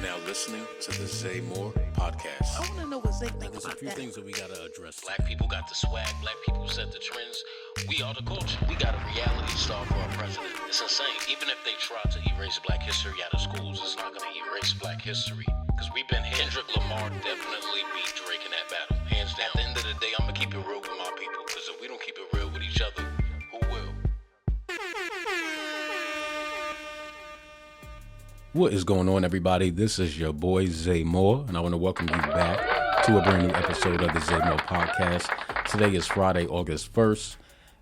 now listening to the Zay Moore Podcast. I want to know what Zay thinks There's about a few that. things that we got to address. Black people got the swag. Black people set the trends. We are the culture. We got a reality star for our president. It's insane. Even if they try to erase black history out of schools, it's not going to erase black history. Because we've been here. Kendrick Lamar definitely beat Drake in that battle. Hands down. At the end of the day, I'm going to keep it real with my people. Because if we don't keep it real with each other, who will? What is going on, everybody? This is your boy Zay Moore, and I want to welcome you back to a brand new episode of the Zay Moore Podcast. Today is Friday, August 1st,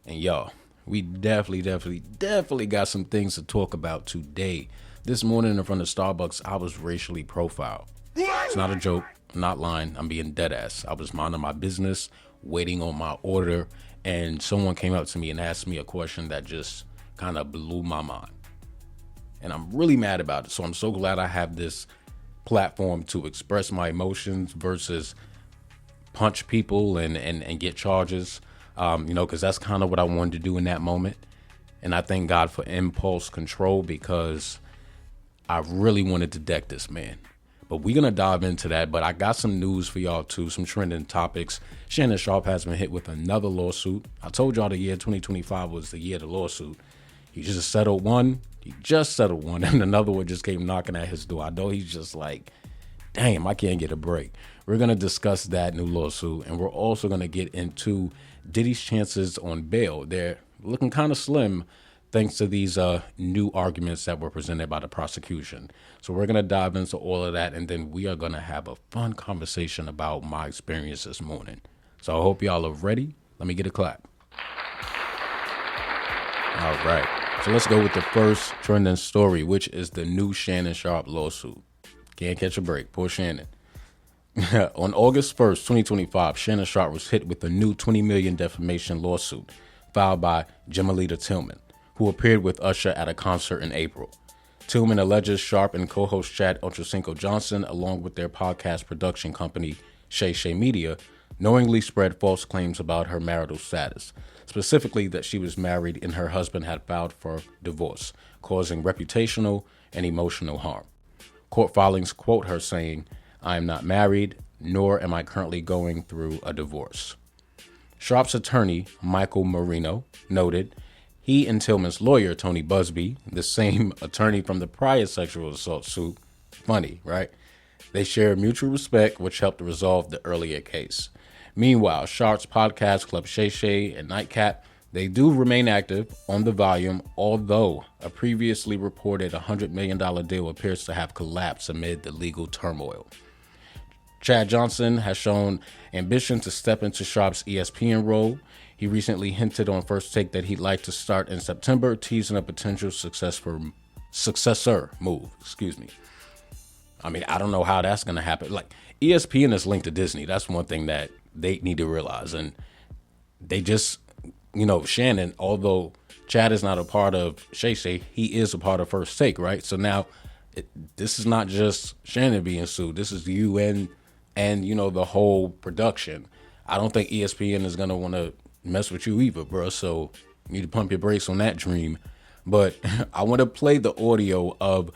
and y'all, we definitely got some things to talk about today. This morning in front of Starbucks, I was racially profiled. It's not a joke. I'm not lying. I'm being dead ass. I was minding my business, waiting on my order, and someone came up to me and asked me a question that just kind of blew my mind. And I'm really mad about it. So I'm so glad I have this platform to express my emotions versus punch people and get charges, because that's kind of what I wanted to do in that moment. And I thank God for impulse control because I really wanted to deck this man. But we're going to dive into that. But I got some news for y'all, too, some trending topics. Shannon Sharpe has been hit with another lawsuit. I told y'all the year 2025 was the year of the lawsuit. He just settled one, and another one just came knocking at his door. I know he's just like, damn, I can't get a break. We're going to discuss that new lawsuit, and we're also going to get into Diddy's chances on bail. They're looking kind of slim thanks to these new arguments that were presented by the prosecution. So we're going to dive into all of that, and then we are going to have a fun conversation about my experience this morning. So I hope y'all are ready. Let me get a clap. All right. So let's go with the first trending story, which is the new Shannon Sharpe lawsuit. Can't catch a break. Poor Shannon. On August 1st, 2025, Shannon Sharpe was hit with a new $20 million defamation lawsuit filed by Jamalita Tillman, who appeared with Usher at a concert in April. Tillman alleges Sharpe and co-host Chad Ochocinco Johnson, along with their podcast production company, Shay Shay Media, knowingly spread false claims about her marital status, specifically that she was married and her husband had filed for divorce, causing reputational and emotional harm. Court filings quote her saying, "I am not married, nor am I currently going through a divorce." Sharpe's attorney, Michael Marino, noted he and Tillman's lawyer, Tony Busby, the same attorney from the prior sexual assault suit, funny, right? They share mutual respect, which helped resolve the earlier case. Meanwhile, Sharpe's podcast Club Shay Shay and Nightcap, they do remain active on the volume, although a previously reported $100 million deal appears to have collapsed amid the legal turmoil. Chad Johnson has shown ambition to step into Sharpe's ESPN role. He recently hinted on First Take that he'd like to start in September, teasing a potential successor move. I mean, I don't know how that's going to happen. Like, ESPN is linked to Disney. That's one thing that they need to realize. And they just, Shannon, although Chad is not a part of Shay Shay, he is a part of First Take, right? So now this is not just Shannon being sued. This is you and the whole production. I don't think ESPN is going to want to mess with you either, bro. So you need to pump your brakes on that dream. But I want to play the audio of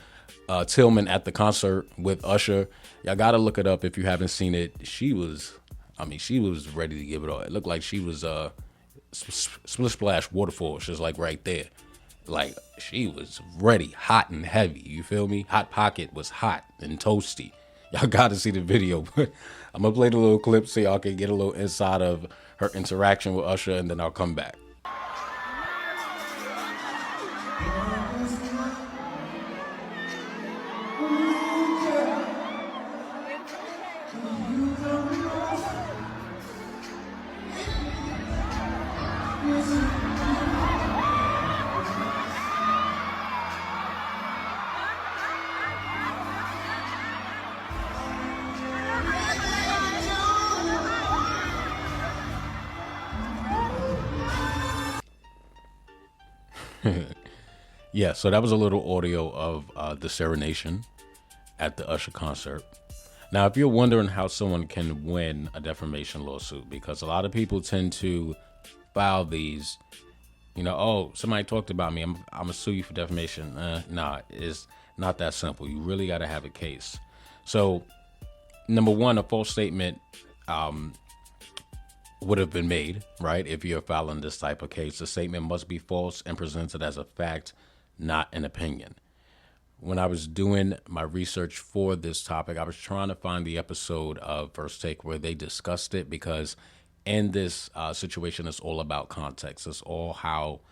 Tillman at the concert with Usher. Y'all got to look it up if you haven't seen it. She was ready to give it all. It looked like she was Splish Splash Waterfall. She was like right there. Like she was ready, hot and heavy. You feel me? Hot Pocket was hot and toasty. Y'all got to see the video. But I'm going to play the little clip so y'all can get a little inside of her interaction with Usher, and then I'll come back. Yeah, so that was a little audio of the serenation at the Usher concert. Now, if you're wondering how someone can win a defamation lawsuit, because a lot of people tend to file these, somebody talked about me, I'm gonna sue you for defamation. Nah, it's not that simple. You really got to have a case. So, number one, a false statement would have been made, right? If you're filing this type of case, the statement must be false and presented as a fact, not an opinion. When I was doing my research for this topic, I was trying to find the episode of First Take where they discussed it, because in this situation, it's all about context. It's all how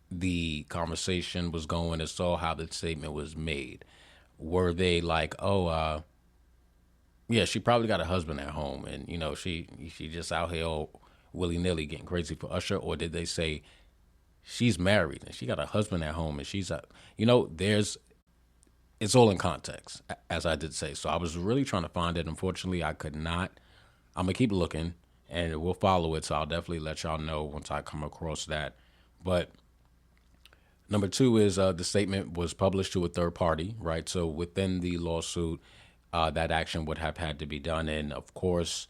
the conversation was going. It's all how the statement was made. Were they like, oh, yeah, she probably got a husband at home, and she just out here all willy nilly getting crazy for Usher? Or did they say she's married and she got a husband at home and she's it's all in context, as I did say. So I was really trying to find it. Unfortunately, I could not. I'm gonna keep looking and we'll follow it. So I'll definitely let y'all know once I come across that. But number two is the statement was published to a third party, right? So within the lawsuit, that action would have had to be done. And of course,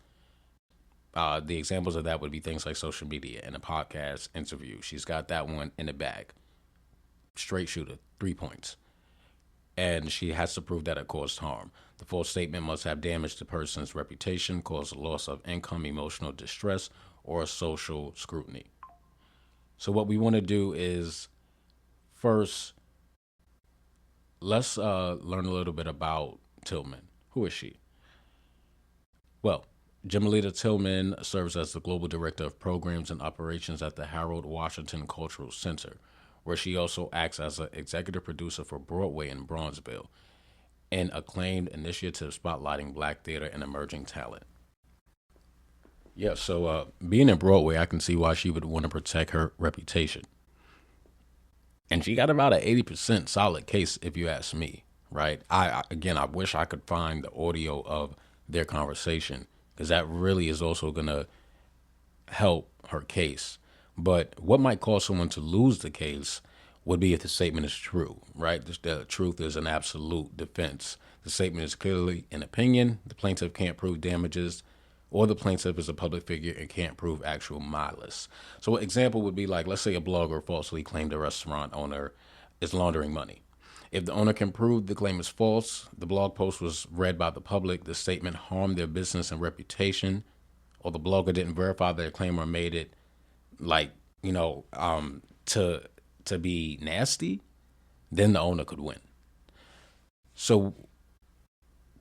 the examples of that would be things like social media and a podcast interview. She's got that one in the bag. Straight shooter, 3 points. And she has to prove that it caused harm. The false statement must have damaged the person's reputation, caused loss of income, emotional distress, or social scrutiny. So what we want to do is, first, let's learn a little bit about Tillman. Who is she? Well, Jamalita Tillman serves as the Global Director of Programs and Operations at the Harold Washington Cultural Center, where she also acts as an executive producer for Broadway in Bronzeville, an acclaimed initiative spotlighting Black theater and emerging talent. Yeah, so being in Broadway, I can see why she would want to protect her reputation. And she got about an 80% solid case, if you ask me, right? I wish I could find the audio of their conversation, because that really is also going to help her case. But what might cause someone to lose the case would be if the statement is true, right? The truth is an absolute defense. The statement is clearly an opinion. The plaintiff can't prove damages, or the plaintiff is a public figure and can't prove actual malice. So an example would be like, let's say a blogger falsely claimed a restaurant owner is laundering money. If the owner can prove the claim is false, the blog post was read by the public, the statement harmed their business and reputation, or the blogger didn't verify their claim or made it to be nasty, then the owner could win. So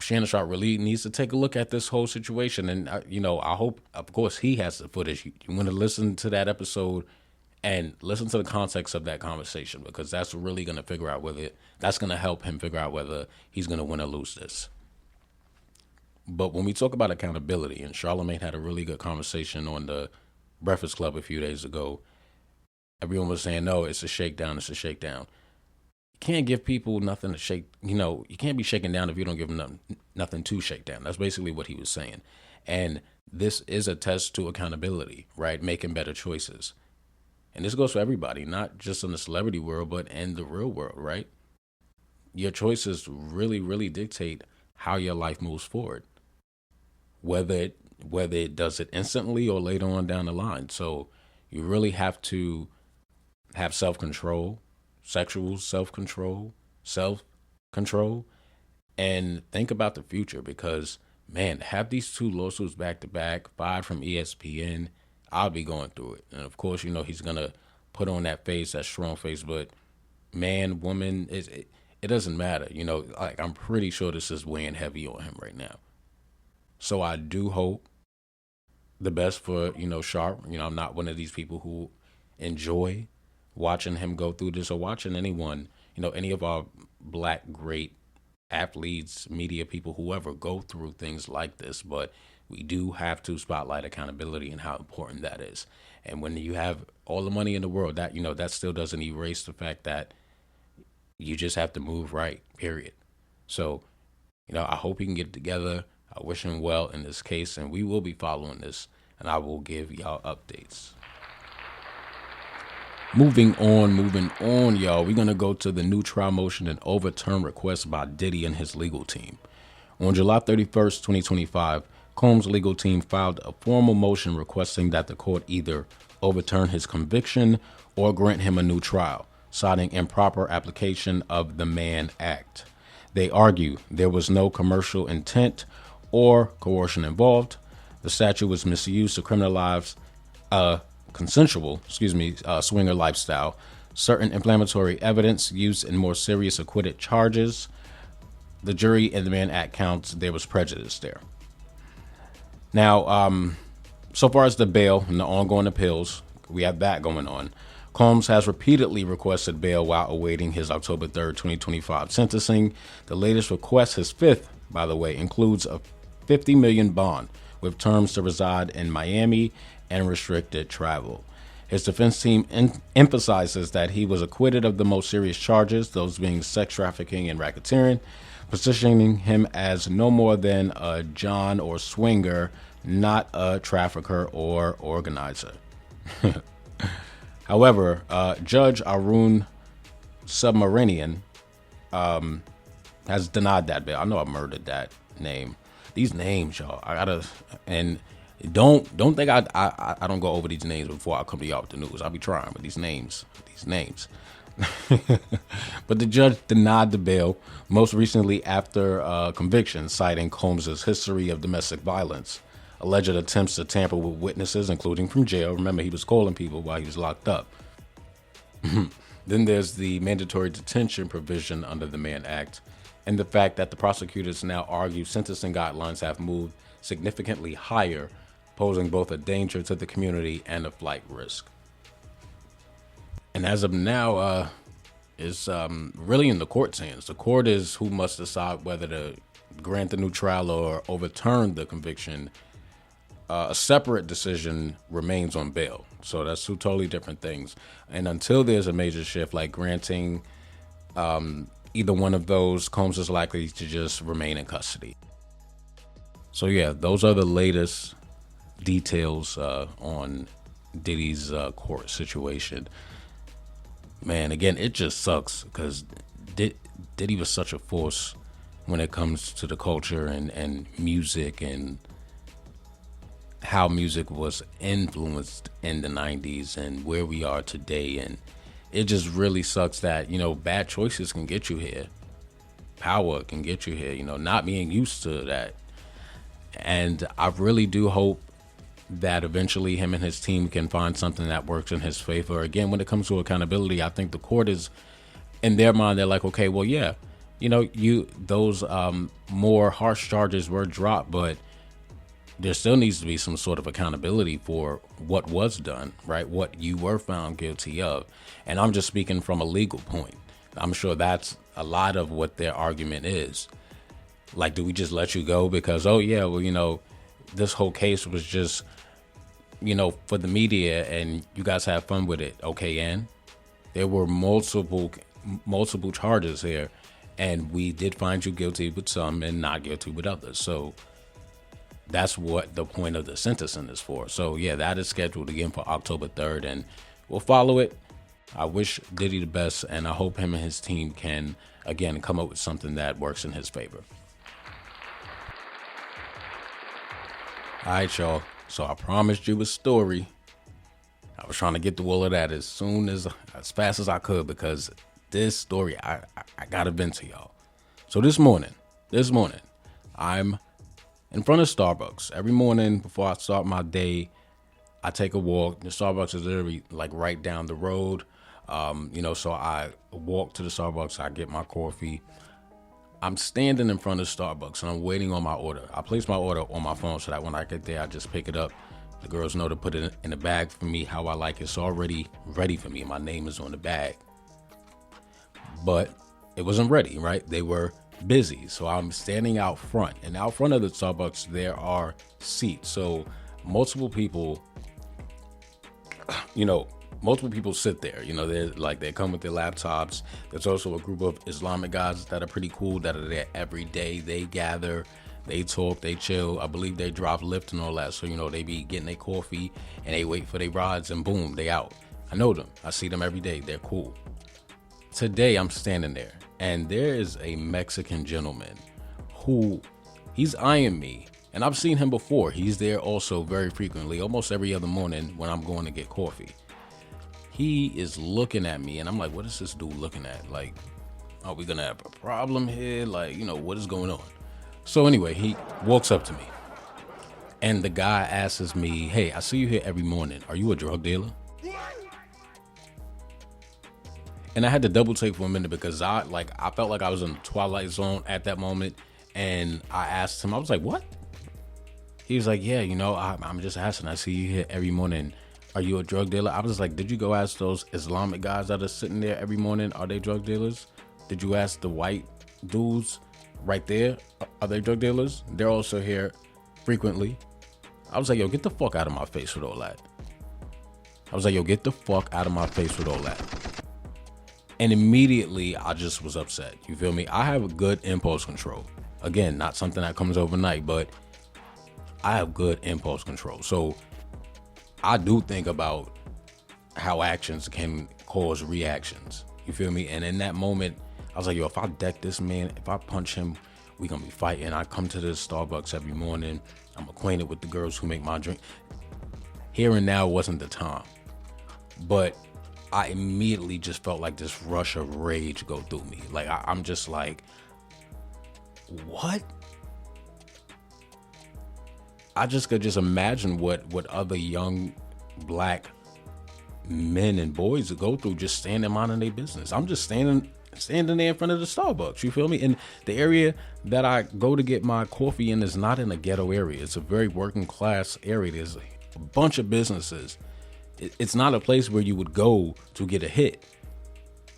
Shannon Sharpe really needs to take a look at this whole situation. And, I hope, of course, he has the footage. You want to listen to that episode and listen to the context of that conversation, because that's really going to figure out that's going to help him figure out whether he's going to win or lose this. But when we talk about accountability, and Charlamagne had a really good conversation on the Breakfast Club a few days ago, everyone was saying, no, it's a shakedown. It's a shakedown. You can't give people nothing to shake. You can't be shaken down if you don't give them nothing to shake down. That's basically what he was saying. And this is a test to accountability, right? Making better choices. And this goes for everybody, not just in the celebrity world, but in the real world, right? Your choices really, really dictate how your life moves forward, whether it does it instantly or later on down the line. So you really have to have self-control, sexual self-control, and think about the future, because, man, have these two lawsuits back to back, 5 from ESPN, I'll be going through it. And of course, he's going to put on that face, that strong face, but man, woman, it doesn't matter. I'm pretty sure this is weighing heavy on him right now. So I do hope the best for, Sharpe. I'm not one of these people who enjoy watching him go through this, or watching anyone, any of our Black great athletes, media people, whoever, go through things like this. But we do have to spotlight accountability and how important that is. And when you have all the money in the world, that, that still doesn't erase the fact that you just have to move right, period. So, I hope he can get it together. I wish him well in this case, and we will be following this, and I will give y'all updates. Moving on, y'all. We're going to go to the new trial motion and overturn request by Diddy and his legal team. On July 31st, 2025, Combs' legal team filed a formal motion requesting that the court either overturn his conviction or grant him a new trial, citing improper application of the Mann Act. They argue there was no commercial intent or coercion involved. The statute was misused to criminalize consensual, swinger lifestyle. Certain inflammatory evidence used in more serious acquitted charges. The jury in the Mann Act counts there was prejudice there. Now, so far as the bail and the ongoing appeals, we have that going on. Combs has repeatedly requested bail while awaiting his October 3rd, 2025 sentencing. The latest request, his fifth, by the way, includes a $50 million bond with terms to reside in Miami and restricted travel. His defense team emphasizes that he was acquitted of the most serious charges, those being sex trafficking and racketeering, positioning him as no more than a John or swinger, not a trafficker or organizer. However, Judge Arun Submarinian has denied that bail. I know I murdered that name. These names, y'all, I gotta, and don't think I don't go over these names before I come to y'all with the news. I'll be trying with these names. But the judge denied the bail, most recently after conviction, citing Combs' history of domestic violence, alleged attempts to tamper with witnesses, including from jail. Remember, he was calling people while he was locked up. Then there's the mandatory detention provision under the Mann Act, and the fact that the prosecutors now argue sentencing guidelines have moved significantly higher, posing both a danger to the community and a flight risk. And as of now, it's really in the court's hands. The court is who must decide whether to grant the new trial or overturn the conviction. A separate decision remains on bail. So that's two totally different things. And until there's a major shift, like granting either one of those, Combs is likely to just remain in custody. So yeah, those are the latest details on Diddy's court situation. Man, again, it just sucks because Diddy was such a force when it comes to the culture and music and how music was influenced in the 90s and where we are today. And it just really sucks that, bad choices can get you here. Power can get you here, not being used to that. And I really do hope that eventually him and his team can find something that works in his favor. Again, when it comes to accountability, I think the court is, in their mind, they're like, okay, well, yeah, those more harsh charges were dropped, but there still needs to be some sort of accountability for what was done, right? What you were found guilty of. And I'm just speaking from a legal point. I'm sure that's a lot of what their argument is. Like, do we just let you go because, oh yeah, well, this whole case was just, for the media and you guys have fun with it. Okay. And there were multiple charges here, and we did find you guilty with some and not guilty with others. So that's what the point of the sentencing is for. So yeah, that is scheduled again for October 3rd, and we'll follow it. I wish Diddy the best, and I hope him and his team can, again, come up with something that works in his favor. All right, y'all. So I promised you a story. I was trying to get through all of that as fast as I could, because this story, I gotta vent to y'all. So this morning, I'm in front of Starbucks. Every morning before I start my day, I take a walk. The Starbucks is literally like right down the road. So I walk to the Starbucks, I get my coffee. I'm standing in front of Starbucks and I'm waiting on my order. I place my order on my phone so that when I get there, I just pick it up. The girls know to put it in the bag for me how I like it. It's already ready for me. My name is on the bag. But it wasn't ready, right? They were busy. So I'm standing out front. And out front of the Starbucks, there are seats. So multiple people sit there. They come with their laptops. There's also a group of Islamic guys that are pretty cool that are there every day. They gather, they talk, they chill. I believe they drive Lyft and all that. So, they be getting their coffee and they wait for their rides and boom, they out. I know them. I see them every day. They're cool. Today, I'm standing there and there is a Mexican gentleman who he's eyeing me. And I've seen him before. He's there also very frequently, almost every other morning when I'm going to get coffee. He is looking at me and I'm like, what is this dude looking at? Like, are we gonna have a problem here? Like, what is going on? So anyway, he walks up to me, and the guy asks me, "Hey, I see you here every morning. Are you a drug dealer?" And I had to double take for a minute because I felt like I was in the Twilight Zone at that moment. And I asked him, I was like, "What?" He was like, "Yeah, I'm just asking. I see you here every morning. Are you a drug dealer?" I was like, "Did you go ask those Islamic guys that are sitting there every morning? Are they drug dealers? Did you ask the white dudes right there? Are they drug dealers? They're also here frequently." I was like, "Yo, get the fuck out of my face with all that." Get the fuck out of my face with all that. And immediately, I just was upset. You feel me? I have a good impulse control. Again, not something that comes overnight, but I have good impulse control. So I do think about how actions can cause reactions. You feel me? And in that moment, I was like, yo, if I deck this man, if I punch him, we gonna be fighting. I come to this Starbucks every morning. I'm acquainted with the girls who make my drink. Here and now wasn't the time. But I immediately just felt like this rush of rage go through me. Like, I'm just like, what? I just could just imagine what other young black men and boys go through just standing minding their business. I'm just standing there in front of the Starbucks. You feel me? And the area that I go to get my coffee in is not in a ghetto area. It's a very working class area. There's a bunch of businesses. It's not a place where you would go to get a hit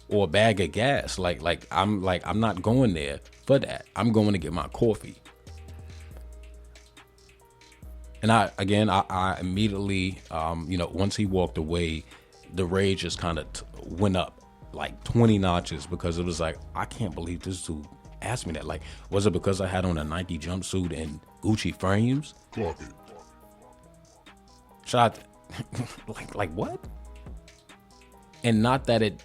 or a bag of gas. I'm not going there for that. I'm going to get my coffee. And I immediately, once he walked away, the rage just kind of went up like 20 notches because it was like, I can't believe this dude asked me that. Like, was it because I had on a Nike jumpsuit and Gucci frames? Clock it. Shot. like what? And not that it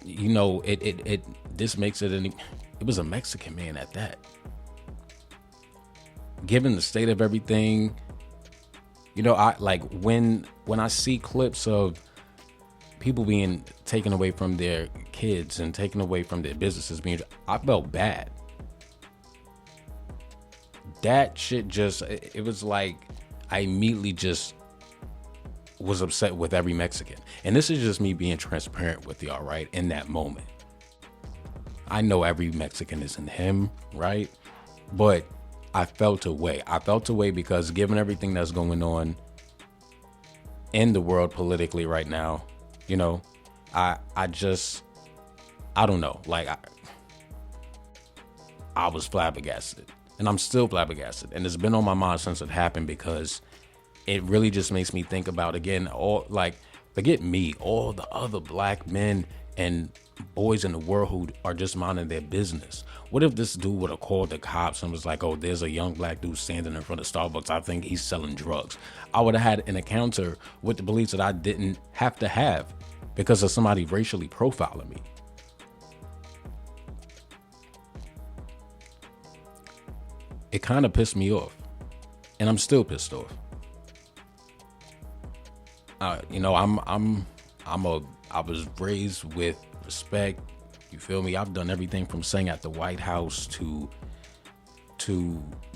this makes it any. It was a Mexican man at that. Given the state of everything, I like when I see clips of people being taken away from their kids and taken away from their businesses I felt bad. That shit it was like I immediately just was upset with every Mexican. And this is just me being transparent with y'all, right? In that moment. I know every Mexican isn't him, right? But I felt a way. I felt a way because given everything that's going on in the world politically right now, I don't know. Like, I was flabbergasted. And I'm still flabbergasted. And it's been on my mind since it happened because it really just makes me think about, again, forget me, all the other black men and boys in the world who are just minding their business. What if this dude would have called the cops and was like, "Oh, there's a young black dude standing in front of Starbucks. I think he's selling drugs." I would have had an encounter with the police that I didn't have to have because of somebody racially profiling me. It kind of pissed me off, and I'm still pissed off. I was raised with respect. You feel me? I've done everything from saying at the White House to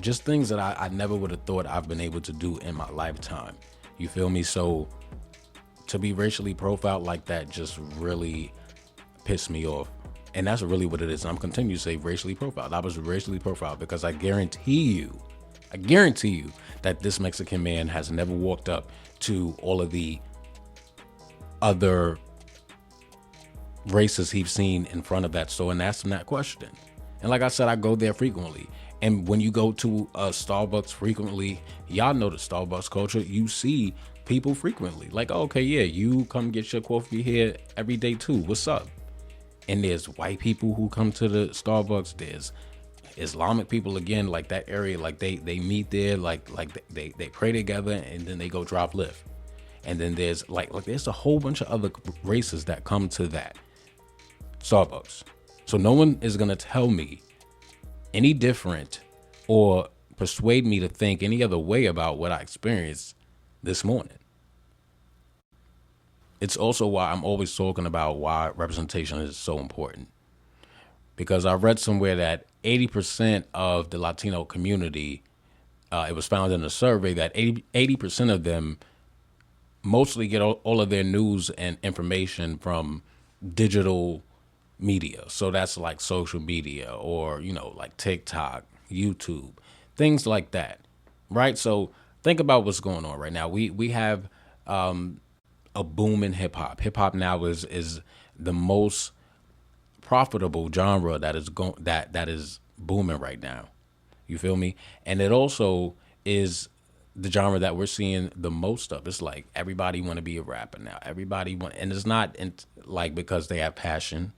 just things that I never would have thought I've been able to do in my lifetime. You feel me? So to be racially profiled like that just really pissed me off. And that's really what it is. And I'm continuing to say racially profiled. I was racially profiled because I guarantee you that this Mexican man has never walked up to all of the other races he's seen in front of that store and asked him that question. And like I said, I go there frequently. And when you go to a Starbucks frequently, y'all know the Starbucks culture. You see people frequently. Like, okay, yeah, you come get your coffee here every day too. What's up? And there's white people who come to the Starbucks. There's Islamic people, again, like that area, like they meet there, like they pray together and then they go drop lift. And then there's there's a whole bunch of other races that come to that Starbucks. So no one is going to tell me any different or persuade me to think any other way about what I experienced this morning. It's also why I'm always talking about why representation is so important. because I read somewhere that 80% of the Latino community, it was found in a survey that 80% of them mostly get all of their news and information from digital media. So that's like social media or, like TikTok, YouTube, things like that. Right? So think about what's going on right now. We have a boom in hip hop. Hip hop now is the most profitable genre that is booming right now. You feel me? And it also is the genre that we're seeing the most of. It's like everybody want to be a rapper now. And it's not like because they have passion.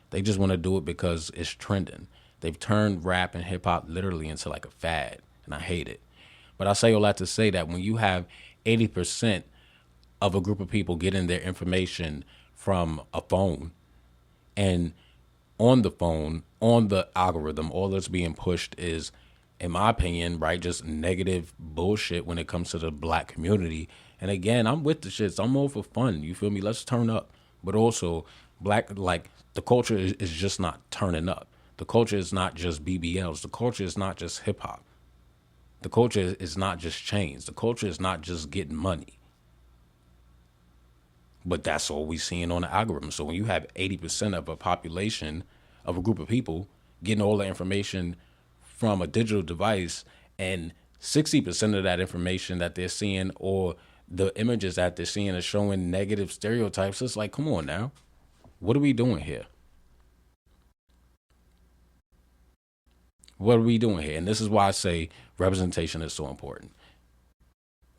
They just want to do it because it's trending. They've turned rap and hip hop literally into like a fad, and I hate it. But I say all that to say that when you have 80% of a group of people getting their information from a phone, and on the phone, on the algorithm, all that's being pushed is, in my opinion, right, just negative bullshit when it comes to the black community. And again, I'm with the shits. I'm all for fun. You feel me? Let's turn up. But also, the culture is just not turning up. The culture is not just BBLs. The culture is not just hip hop. The culture is not just chains. The culture is not just getting money. But that's all we seeing on the algorithm. So when you have 80% of a population of a group of people getting all the information from a digital device, and 60% of that information that they're seeing or the images that they're seeing are showing negative stereotypes, it's like, come on now. What are we doing here? What are we doing here? And this is why I say representation is so important.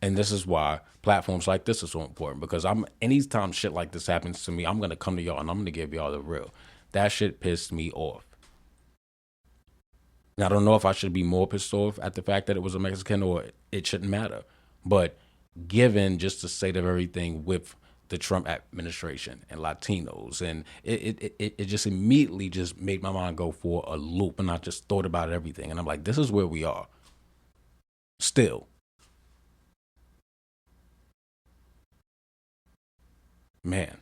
And this is why platforms like this are so important, because anytime shit like this happens to me, I'm going to come to y'all and I'm going to give y'all the real. That shit pissed me off. Now, I don't know if I should be more pissed off at the fact that it was a Mexican or it shouldn't matter. But given just the state of everything with the Trump administration and Latinos, and it just immediately just made my mind go for a loop, and I just thought about everything. And I'm like, this is where we are. Still. Man,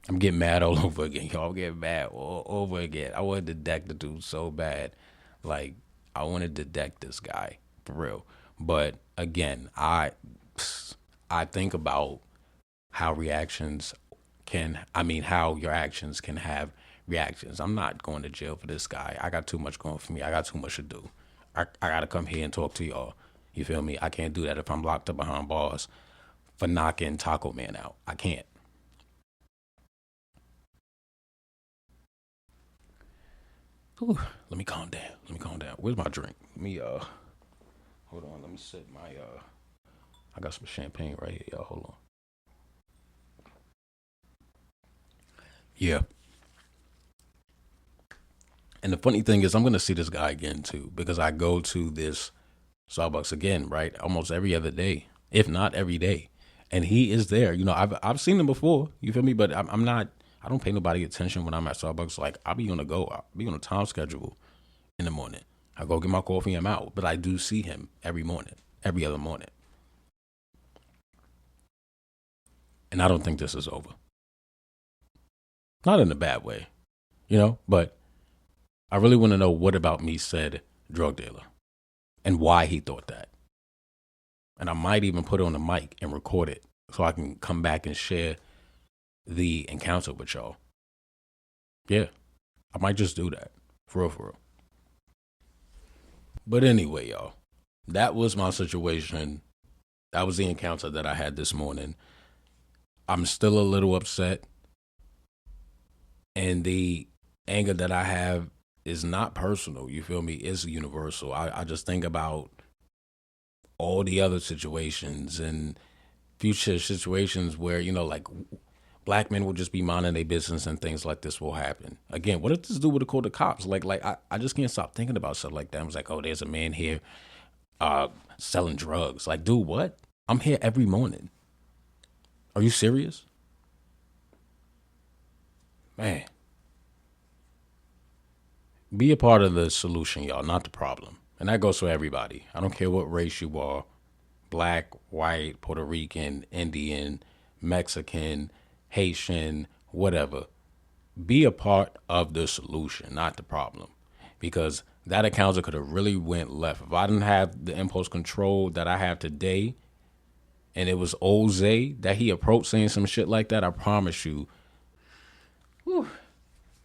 I'm getting mad all over again. Y'all getting mad all over again. I wanted to deck the dude so bad. Like, I wanted to deck this guy for real. But again, I think about how your actions can have reactions. I'm not going to jail for this guy. I got too much going for me. I got too much to do. I got to come here and talk to y'all. You feel me? I can't do that if I'm locked up behind bars for knocking Taco Man out. I can't. Whew, let me calm down. Where's my drink? Hold on. Let me sip my I got some champagne right here, y'all. Hold on. Yeah. And the funny thing is, I'm gonna see this guy again too, because I go to this Starbucks again, right? Almost every other day, if not every day. And he is there. I've seen him before. You feel me? But I'm not. I don't pay nobody attention when I'm at Starbucks. Like, I'll be on the go. I'll be on a time schedule in the morning. I go get my coffee. I'm out. But I do see him every morning, every other morning. And I don't think this is over. Not in a bad way, But I really want to know what about me said drug dealer, and why he thought that. And I might even put it on the mic and record it so I can come back and share the encounter with y'all. Yeah, I might just do that. For real. But anyway, y'all, that was my situation. That was the encounter that I had this morning. I'm still a little upset. And the anger that I have is not personal. You feel me? It's universal. I just think about all the other situations and future situations where, like black men will just be minding their business and things like this will happen. Again, what if this dude would have called the cops? I just can't stop thinking about stuff like that. I was like, oh, there's a man here selling drugs. Like, dude, what? I'm here every morning. Are you serious? Man. Be a part of the solution, y'all, not the problem. And that goes for everybody. I don't care what race you are. Black, white, Puerto Rican, Indian, Mexican, Haitian, whatever. be a part of the solution, not the problem, because that encounter could have really went left. If I didn't have the impulse control that I have today, and it was old Zay that he approached saying some shit like that, I promise you, whew,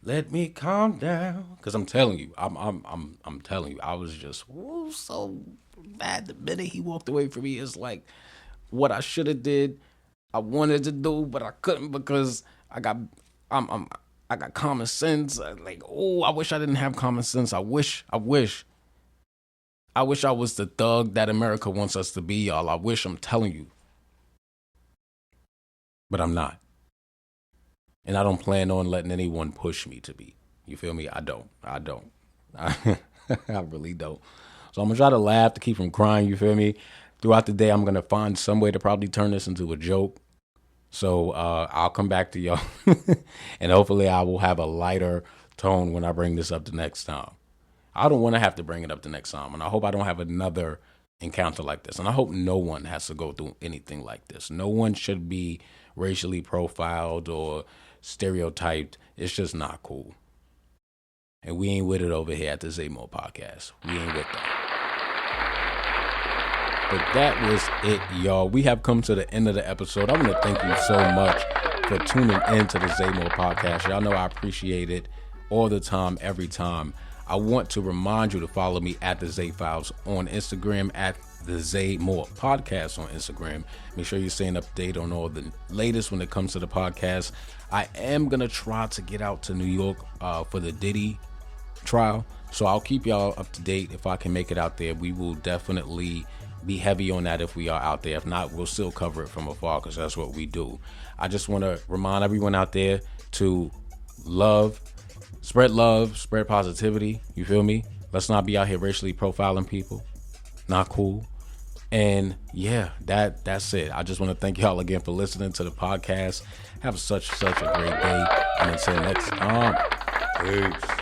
let me calm down. Because I'm telling you, I'm telling you, I was just so mad the minute he walked away from me. It's like what I should have did, I wanted to do, but I couldn't because I got common sense. Like, I wish I didn't have common sense. I wish I was the thug that America wants us to be, y'all. I wish, I'm telling you. But I'm not. And I don't plan on letting anyone push me to be. You feel me? I don't. I really don't. So I'm going to try to laugh to keep from crying, you feel me? Throughout the day, I'm going to find some way to probably turn this into a joke. So I'll come back to y'all. And hopefully I will have a lighter tone when I bring this up the next time. I don't want to have to bring it up the next time. And I hope I don't have another encounter like this. And I hope no one has to go through anything like this. No one should be racially profiled or stereotyped. It's just not cool. And we ain't with it over here at the Zay Moore Podcast. We ain't with that. But that was it, y'all. We have come to the end of the episode. I want to thank you so much for tuning in to the Zay Moore Podcast. Y'all know I appreciate it all the time, every time. I want to remind you to follow me at the Zay Files on Instagram, at the Zay Moore Podcast on Instagram. Make sure you're staying up to date on all the latest when it comes to the podcast. I am going to try to get out to New York for the Diddy trial. So I'll keep y'all up to date if I can make it out there. We will definitely be heavy on that if we are out there. If not, we'll still cover it from afar because that's what we do. I just want to remind everyone out there to spread love, spread positivity. You feel me? Let's not be out here racially profiling people. Not cool. And yeah, that's it. I just want to thank y'all again for listening to the podcast. Have such a great day. And until next time, peace.